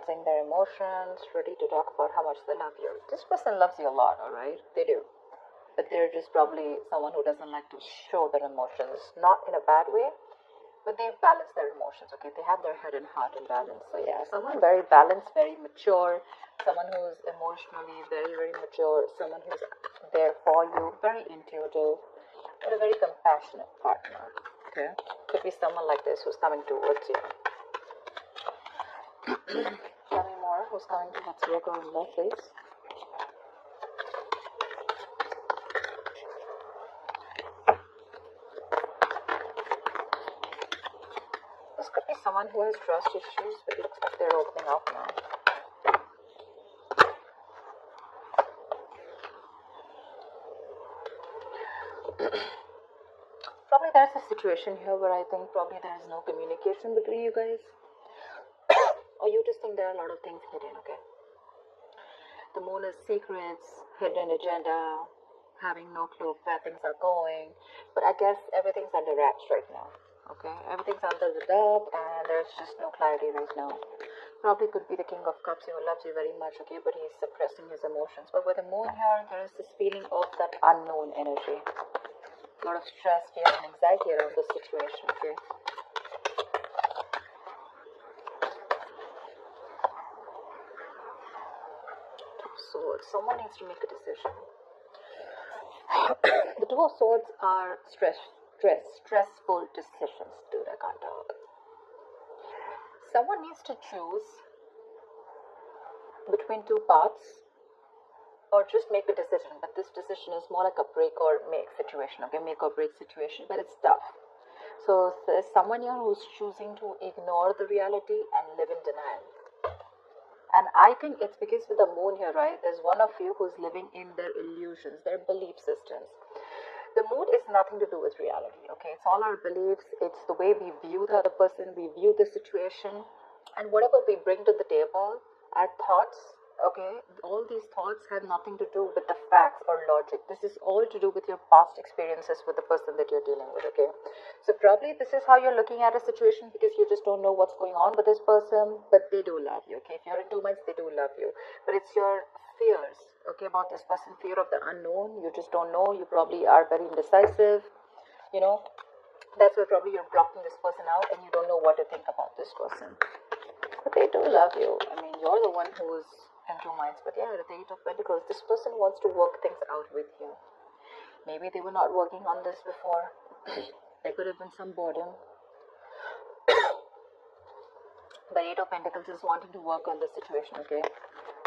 balancing their emotions, ready to talk about how much they love you. This person loves you a lot, alright? They do. But they're just probably someone who doesn't like to show their emotions, not in a bad way, but they balance their emotions, okay? They have their head and heart in balance. So yeah, someone very balanced, very mature, someone who's emotionally very, very mature, someone who's there for you, very intuitive, but a very compassionate partner, okay? Could be someone like this who's coming towards you. Tell me more. Who's coming towards Virgo in love, please? This could be someone who has trust issues, but it looks like they're opening up now. Probably there's a situation here where I think probably there is no communication between you guys. Or you just think there are a lot of things hidden, okay? The moon is secrets, hidden agenda, having no clue of where things are going. But I guess everything's under wraps right now, okay? Everything's under the dub and there's just no clarity right now. Probably could be the King of Cups who loves you very much, okay? But he's suppressing his emotions. But with the moon here, there is this feeling of that unknown energy. A lot of stress, fear, and anxiety around the situation, okay? Swords. Someone needs to make a decision. The Two of Swords are stressful decisions. Dude, I can't talk. Someone needs to choose between two paths or just make a decision. But this decision is more like a break or make situation. Okay, make or break situation. But it's tough. So there's someone here who's choosing to ignore the reality and live in denial. And I think it's because with the moon here, right, there's one of you who's living in their illusions, their belief systems. The moon is nothing to do with reality, okay? It's all our beliefs. It's the way we view the other person, we view the situation. And whatever we bring to the table, our thoughts, okay, all these thoughts have nothing to do with the facts or logic. This is all to do with your past experiences with the person that you're dealing with, okay? So probably this is how you're looking at a situation because you just don't know what's going on with this person, but they do love you, okay? If you're in 2 months, they do love you. But it's your fears, okay, about this person, fear of the unknown. You just don't know. You probably are very indecisive, you know? That's why probably you're blocking this person out and you don't know what to think about this person. But they do love you. I mean, you're the one who's in 2 minds. But yeah, the Eight of Pentacles, this person wants to work things out with you. Maybe they were not working on this before. There could have been some boredom. But Eight of Pentacles is wanting to work on the situation, okay?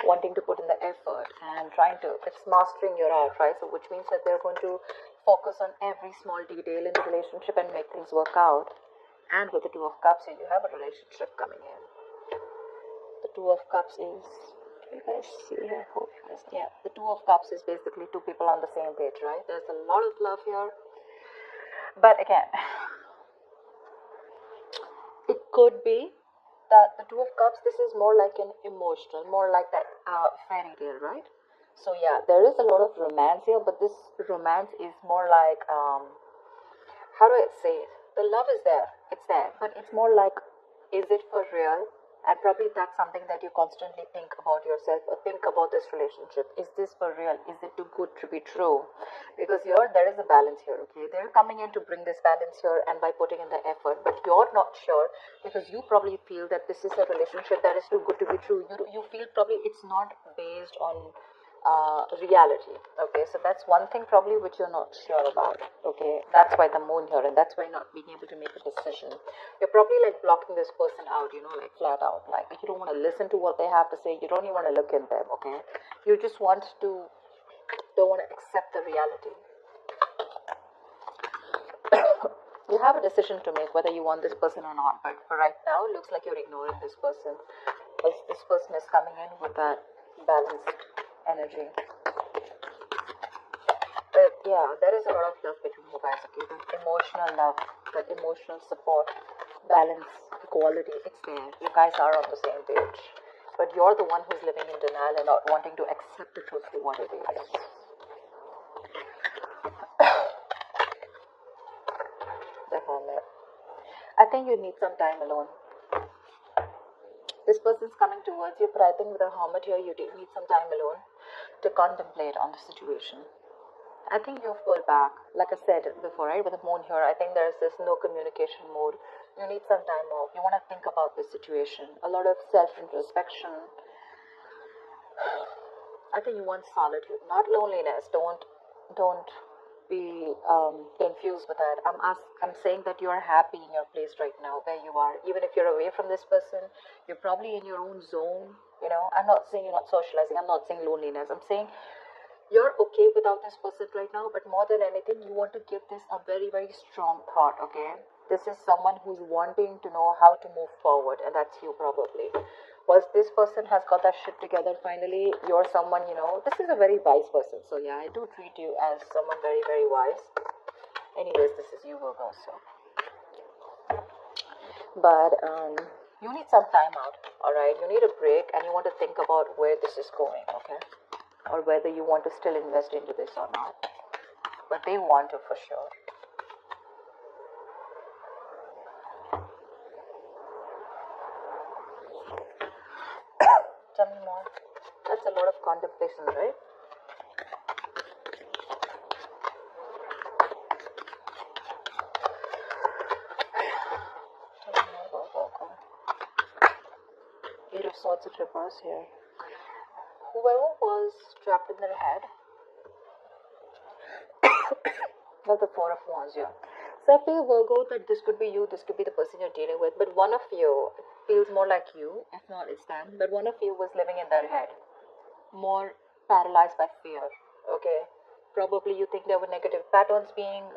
Wanting to put in the effort and trying to, it's mastering your art, right? So which means that they're going to focus on every small detail in the relationship and make things work out. And with the Two of Cups, you have a relationship coming in. The Two of Cups is, do you guys see? I hope you guys, yeah. The Two of Cups is basically two people on the same page, right? There's a lot of love here. But again, it could be that the Two of Cups, this is more like an emotional, more like that fairy tale, right? So yeah, there is a lot of romance here, but this romance is more like, how do I say it? The love is there, it's there, but it's more like, is it for real? And probably that's something that you constantly think about yourself or think about this relationship. Is this for real? Is it too good to be true? Because there is a balance here, okay? They're coming in to bring this balance here and by putting in the effort, but you're not sure because you probably feel that this is a relationship that is too good to be true. You feel probably it's not based on reality, okay? So that's one thing probably which you're not sure about, okay? That's why the moon here, and that's why not being able to make a decision. You're probably like blocking this person out, you know, like flat out. Like you don't want to listen to what they have to say. You don't even want to look in them, okay? You just don't want to accept the reality. You have a decision to make whether you want this person or not, but for right now, it looks like you're ignoring this person. Because this person is coming in with that balanced energy. But yeah, there is a lot of love between you guys, okay? The emotional love, the emotional support, balance, equality, it's there. You guys are on the same page. But you're the one who's living in denial and not wanting to accept the truth for what it is. The Hermit. I think you need some time alone. This person's coming towards you, but I think with a hermit here, you do need some time alone to contemplate on the situation. I think you've pulled back, like I said before, right? With the moon here, I think there's this no communication mode. You need some time off. You want to think about the situation. A lot of self-introspection. I think you want solitude, not loneliness. Don't be confused with that. I'm saying that you're happy in your place right now, where you are. Even if you're away from this person, you're probably in your own zone. You know, I'm not saying you're not socializing. I'm not saying loneliness. I'm saying you're okay without this person right now, but more than anything, you want to give this a very, very strong thought, okay? This is someone who's wanting to know how to move forward, and that's you probably. Once this person has got that shit together, finally, you're someone, you know, this is a very wise person. So yeah, I do treat you as someone very, very wise. Anyways, this is you, Virgo, so. But you need some time out, alright? You need a break, and you want to think about where this is going, okay? Or whether you want to still invest into this or not. But they want to for sure. Tell me more. That's a lot of contemplation, right? Tell me more about Virgo. Eight of Swords in reverse here. Whoever was trapped in their head, that's the Four of Wands here. So I feel, Virgo, that this could be you, this could be the person you're dealing with, but one of you feels more like you, if not it's them, but one of you was living in their head, more paralyzed by fear, okay? Probably you think there were negative patterns being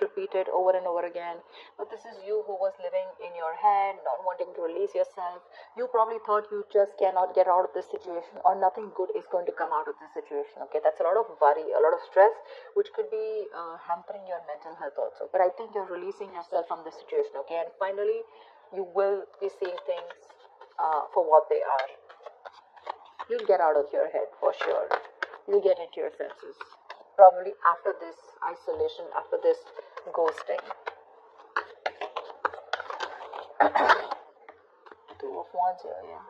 repeated over and over again. But this is you who was living in your head, not wanting to release yourself. You probably thought you just cannot get out of this situation, or nothing good is going to come out of this situation. Okay, that's a lot of worry, a lot of stress, which could be hampering your mental health also. But I think you're releasing yourself from this situation. Okay, and finally, you will be seeing things for what they are. You'll get out of your head for sure. You'll get into your senses. Probably after this isolation, after this ghosting. Two of Wands here, yeah.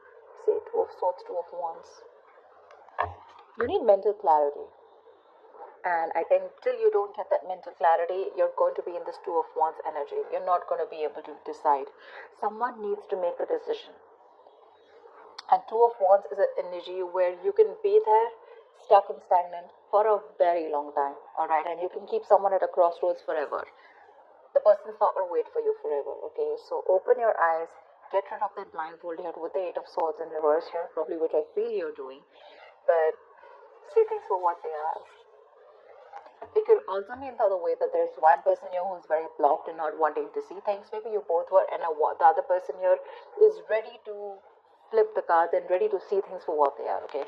See, Two of Swords, Two of Wands. You need mental clarity. And I think till you don't get that mental clarity, you're going to be in this Two of Wands energy. You're not going to be able to decide. Someone needs to make a decision. And Two of Wands is an energy where you can be there, stuck and stagnant for a very long time, alright? And you can keep someone at a crossroads forever. The person's not going to wait for you forever, okay? So open your eyes, get rid of that blindfold here with the Eight of Swords in reverse here, probably which I feel you're doing. But see things for what they are. It could also mean the other way, that there's one person here who's very blocked and not wanting to see things. Maybe you both were, and the other person here is ready to flip the cards and ready to see things for what they are, okay?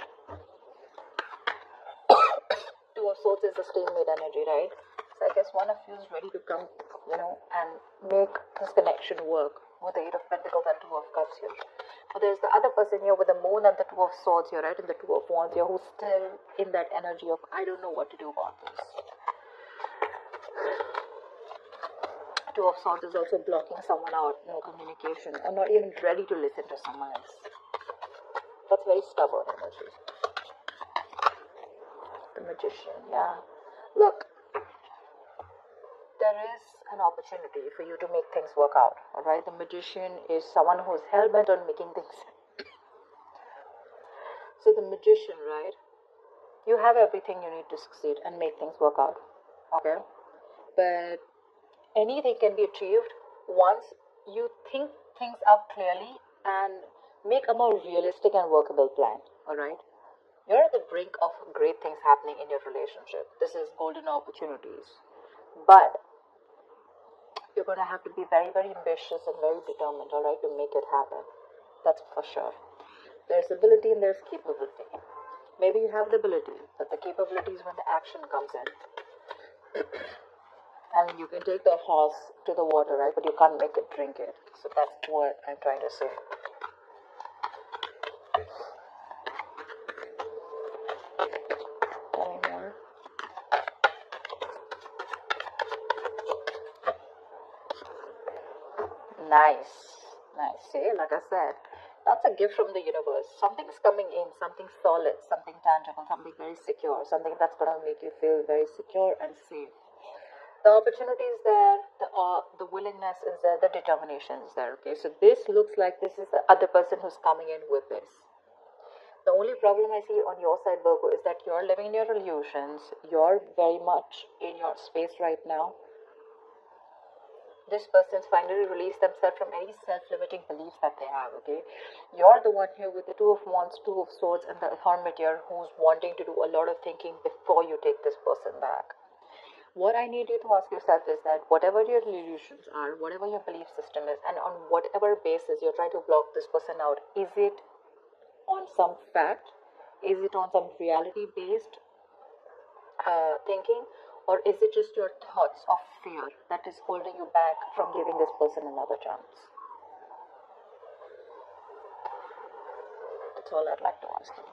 Two of Swords is the stalemate energy, right? So I guess one of you is ready to come, and make this connection work with the Eight of Pentacles and Two of Cups here. But there's the other person here with the Moon and the Two of Swords here, right? And the Two of Wands here, who's still in that energy of, I don't know what to do about this. Two of Swords is also blocking someone out, no communication, or not even ready to listen to someone else. That's very stubborn energy. The Magician, yeah. Look, there is an opportunity for you to make things work out, alright? The Magician is someone who's hell-bent on making things. So the Magician, right? You have everything you need to succeed and make things work out, okay? But anything can be achieved once you think things out clearly and make a more realistic and workable plan, alright? You're at the brink of great things happening in your relationship. This is golden opportunities. But you're going to have to be very, very ambitious and very determined, alright, to make it happen. That's for sure. There's ability and there's capability. Maybe you have the ability, but the capability is when the action comes in. And you can take the horse to the water, right, but you can't make it drink it. So that's what I'm trying to say. Tell me more. Nice. Nice. See, like I said, that's a gift from the universe. Something's coming in, something solid, something tangible, something very secure, something that's going to make you feel very secure and safe. The opportunity is there, the willingness is there, the determination is there. Okay, so this looks like this is the other person who's coming in with this. The only problem I see on your side, Virgo, is that you're living in your illusions. You're very much in your space right now. This person's finally released themselves from any self-limiting beliefs that they have, okay? You're the one here with the Two of Wands, Two of Swords, and the Hermit here who's wanting to do a lot of thinking before you take this person back. What I need you to ask yourself is that whatever your illusions are, whatever your belief system is, and on whatever basis you're trying to block this person out, is it on some fact? Is it on some reality-based thinking? Or is it just your thoughts of fear that is holding you back from giving this person another chance? That's all I'd like to ask you.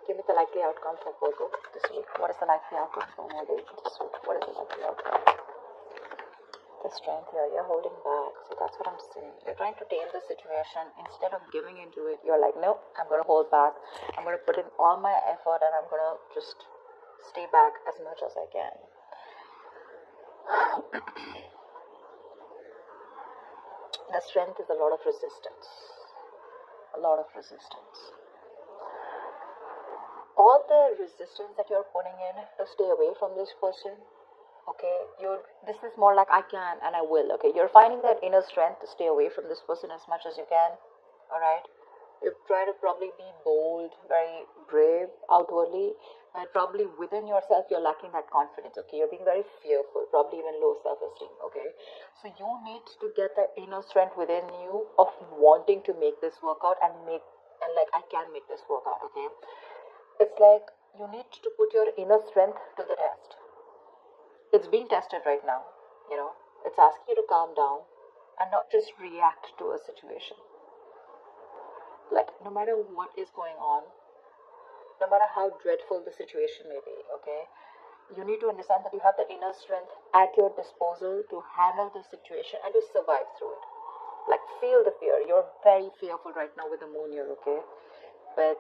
Give me the likely outcome for Virgo this week. What is the likely outcome for Virgo this week? What is the likely outcome? The strength here, you're holding back. So that's what I'm saying. You're trying to tame the situation. Instead of giving into it, you're like, no, I'm going to hold back. I'm going to put in all my effort and I'm going to just stay back as much as I can. The strength is a lot of resistance. A lot of resistance. All the resistance that you're putting in to stay away from this person, okay, this is more like I can and I will, okay. You're finding that inner strength to stay away from this person as much as you can, alright. You try to probably be bold, very brave outwardly, and probably within yourself you're lacking that confidence, okay. You're being very fearful, probably even low self-esteem, okay. So you need to get that inner strength within you of wanting to make this work out and like I can make this work out, okay. It's like you need to put your inner strength to the test. It's being tested right now, you know. It's asking you to calm down and not just react to a situation. Like, no matter what is going on, no matter how dreadful the situation may be, okay, you need to understand that you have the inner strength at your disposal to handle the situation and to survive through it. Like, feel the fear. You're very fearful right now with the moon here, okay? But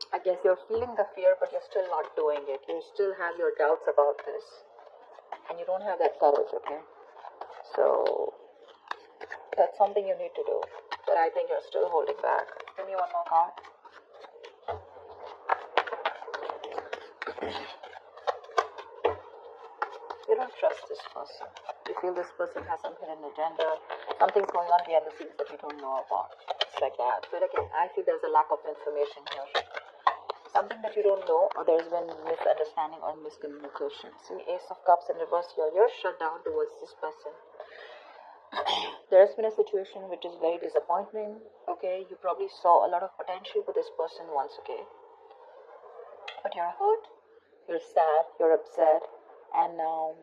I guess you're feeling the fear, but you're still not doing it. You still have your doubts about this. And you don't have that courage, okay? So, that's something you need to do. But I think you're still holding back. Give me one more card. You don't trust this person. You feel this person has some hidden agenda. Something's going on behind the scenes that you don't know about. It's like that. But again, I feel there's a lack of information here. Something that you don't know, or there's been misunderstanding or miscommunication. See, Ace of Cups in reverse here. You're shut down towards this person. There's been a situation which is very disappointing, okay? You probably saw a lot of potential for this person once, okay? But you're hurt, you're sad, you're upset, and now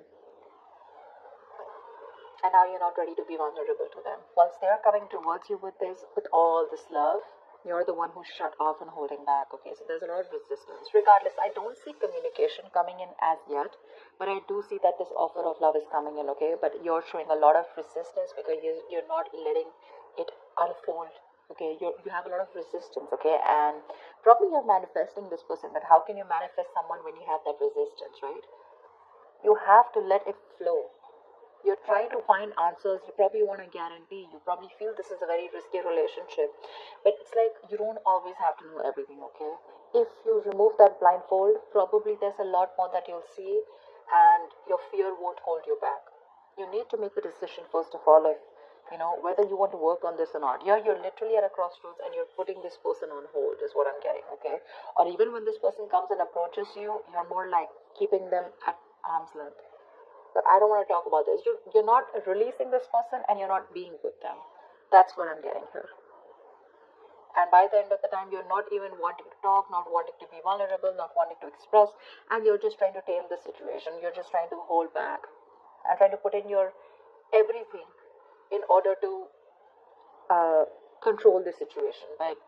you're not ready to be vulnerable to them. Once they're coming towards you with all this love, you're the one who's shut off and holding back, okay? So there's a lot of resistance. Regardless, I don't see communication coming in as yet, but I do see that this offer of love is coming in, okay? But you're showing a lot of resistance because you're not letting it unfold, okay? You have a lot of resistance, okay? And probably you're manifesting this person, but how can you manifest someone when you have that resistance, right? You have to let it flow. You're trying to find answers. You probably want a guarantee. You probably feel this is a very risky relationship. But it's like you don't always have to know everything, okay? If you remove that blindfold, probably there's a lot more that you'll see and your fear won't hold you back. You need to make a decision first of all if, you know, whether you want to work on this or not. You're literally at a crossroads and you're putting this person on hold is what I'm getting, okay? Or even when this person comes and approaches you, you're more like keeping them at arm's length. But I don't want to talk about this. You're not releasing this person and you're not being with them. That's what I'm getting here. And by the end of the time, you're not even wanting to talk, not wanting to be vulnerable, not wanting to express, and you're just trying to tame the situation. You're just trying to hold back and trying to put in your everything in order to control the situation. But